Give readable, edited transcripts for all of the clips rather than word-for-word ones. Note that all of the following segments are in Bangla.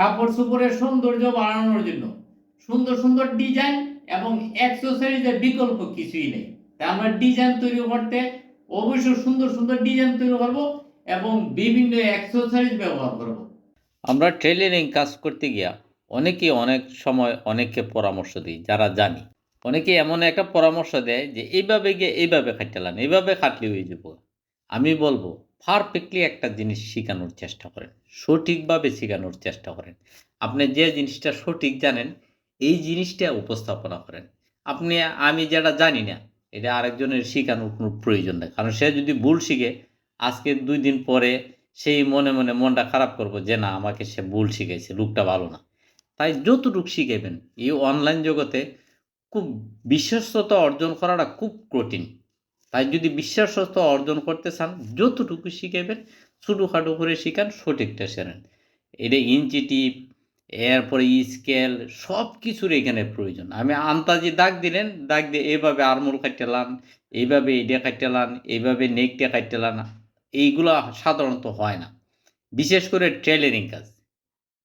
কাপড় চোপড়ের সৌন্দর্য বাড়ানোর জন্য সুন্দর সুন্দর ডিজাইন এবং অ্যাক্সেসরিজের বিকল্প কিছুই নেই। তাই আমরা ডিজাইন তৈরি করতে অবশ্যই সুন্দর সুন্দর ডিজাইন তৈরি করব এবং বিভিন্ন অ্যাক্সেসরিজ ব্যবহার করব। আমরা টেইলরিং কাজ করতে গিয়া অনেকেই অনেক সময় অনেককে পরামর্শ দিই যারা জানি। অনেকে এমন একটা পরামর্শ দেয় যে এইভাবে গিয়ে এইভাবে খাটালান, এইভাবে খাটলে হয়ে যাব। আমি বলবো পারফেক্টলি একটা জিনিস শেখানোর চেষ্টা করেন, সঠিকভাবে শেখানোর চেষ্টা করেন। আপনি যে জিনিসটা সঠিক জানেন এই জিনিসটা উপস্থাপনা করেন। আপনি আমি যেটা জানি না এটা আরেকজনের শেখানোর কোনো প্রয়োজন নেই, কারণ সে যদি ভুল শিখে আজকে 2 দিন পরে সেই মনে মনে মনটা খারাপ করব যে না আমাকে সে ভুল শিখাইছে, লোকটা ভালো না। তাই যতটুক শিখাইবেন এই অনলাইন জগতে খুব বিশ্বস্ততা অর্জন করাটা খুব কঠিন। তাই যদি বিশ্বস্ততা অর্জন করতে চান যতটুকু শিখাইবেন ছোটোখাটো করে শিখান, সঠিকটা সেরেন। এটা ইঞ্চি টিপ, এরপরে স্কেল সব কিছুর এখানে প্রয়োজন। আমি আন্তাজি দাগ দিলেন, দাগ দিয়ে এইভাবে আরমোল কাটতে লান, এইভাবে এইটা কাটতে লান, এইভাবে নেকটা কাটতে লান, এইগুলা সাধারণত হয় না। বিশেষ করে টেইলরিং কাজ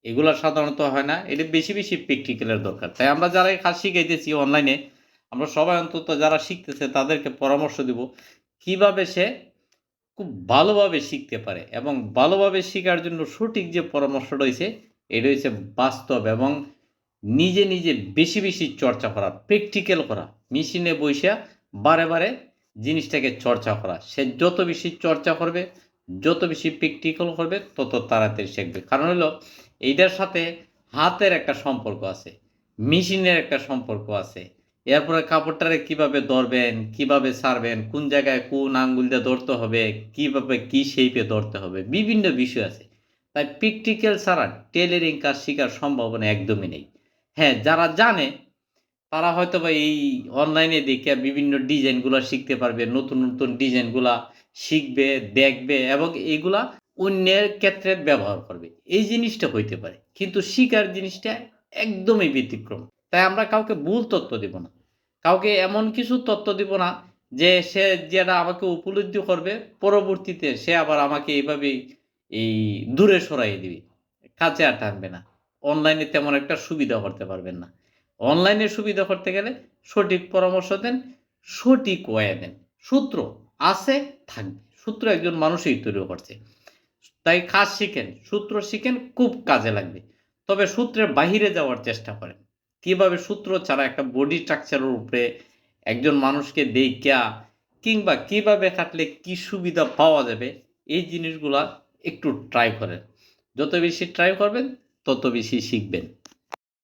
এগুলা সাধারণত হয় না। এটা বেশি বেশি প্র্যাকটিক্যালের দরকার। তাই আমরা যারা এই কাজ শিখাইতেছি অনলাইনে, আমরা সবাই অন্তত যারা শিখতেছে তাদেরকে পরামর্শ দিব কিভাবে সে খুব ভালোভাবে শিখতে পারে। এবং ভালোভাবে শেখার জন্য সঠিক যে পরামর্শটা রয়েছে এটা হচ্ছে বাস্তব এবং নিজে নিজে বেশি বেশি চর্চা করা, প্র্যাকটিক্যাল করা, মেশিনে বইসা বারে বারে জিনিসটাকে চর্চা করা। সে যত বেশি চর্চা করবে, যত বেশি প্র্যাকটিক্যাল করবে তত তাড়াতাড়ি শিখবে। কারণ হলো এইটার সাথে হাতের একটা সম্পর্ক আছে, মেশিনের একটা সম্পর্ক আছে। এরপরে কাপড়টারে কিভাবে ধরবেন, কিভাবে ছাড়বেন, কোন জায়গায় কোন আঙ্গুল দিয়ে ধরতে হবে, কিভাবে কি শেপে ধরতে হবে, বিভিন্ন বিষয় আছে। তাই প্র্যাকটিক্যাল ছাড়া টেইলরিং কাজ শেখার সম্ভাবনা একদমই নেই। হ্যাঁ, যারা জানে তারা হয়তোবা এই অনলাইনে দেখে বিভিন্ন ডিজাইনগুলা শিখতে পারবে, নতুন নতুন ডিজাইনগুলা শিখবে, দেখবে এবং এগুলা অন্যের ক্ষেত্রে ব্যবহার করবে। এই জিনিসটা হইতে পারে। কিন্তু শিখার জিনিসটা একদমই ব্যতিক্রম। তাই আমরা কাউকে ভুল তথ্য দিব না। কাউকে এমন কিছু তথ্য দিব না যে সে যেটা আমাকে উপলব্ধি করবে, পরবর্তীতে সে আবার আমাকে এইভাবেই এই দূরে সরাইয়ে দিবে। কাছে আর টানবে না। অনলাইনে তেমন একটা সুবিধা করতে পারবেন না। অনলাইনে সুবিধা করতে গেলে সঠিক পরামর্শ দেন, সঠিক ওয়ে দেন। সূত্র আছে, থাকবে। সূত্র একজন মানুষই তৈরি করছে। তাই কাজ শিখেন, সূত্র শিখেন, খুব কাজে লাগবে। তবে সূত্রের বাহিরে যাওয়ার চেষ্টা করেন। কিভাবে সূত্র ছাড়া একটা বডি স্ট্রাকচারের উপরে একজন মানুষকে দেইখা কিংবা কিভাবে খাটলে কি সুবিধা পাওয়া যাবে এই জিনিসগুলা একটু ট্রাই করেন। যত বেশি ট্রাই করবেন তত বেশি শিখবেন।